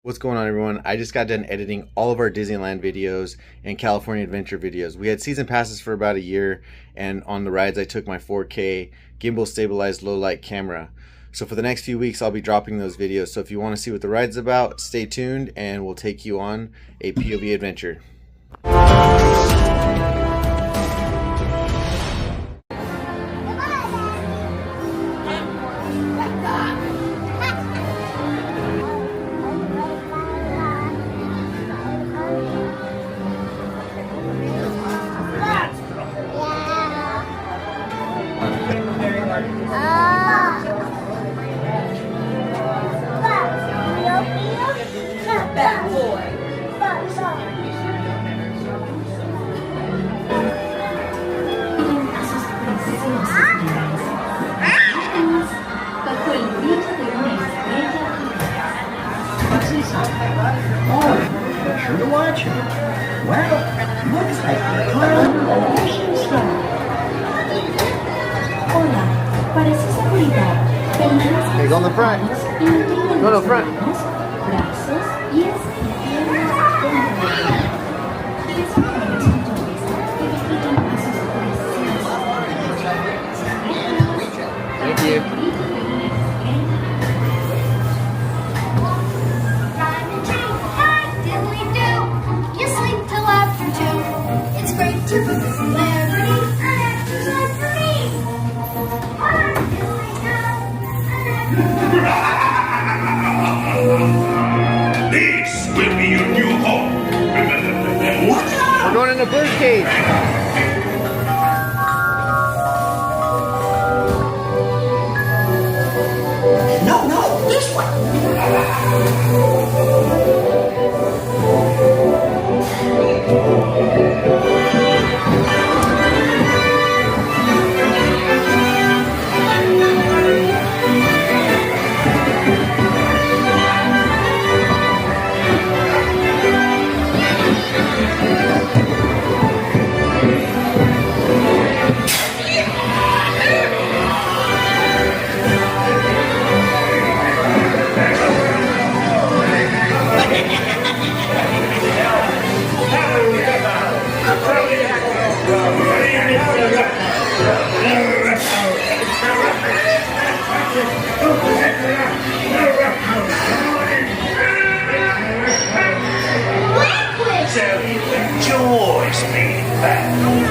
What's going on, everyone? I just got done editing all of our Disneyland videos and California Adventure videos. We had season passes for about a year, and on the rides I took my 4K gimbal stabilized low light camera. So for the next few weeks I'll be dropping those videos. So if you want to see what the ride's about, stay tuned and we'll take you on a POV adventure. Bad boy. Oh, sure to watch it. Well, looks like we're caught under the mission star. Hola, parece seguridad. Hey, go in the front. Go to the front. Brazos, pies y piernas Thank you. You sleep till after 2. It's great to be a celebrity and exercise for me. I'm doing now. This will be your new home. We're going in the bird cage. No, this So you enjoy being back.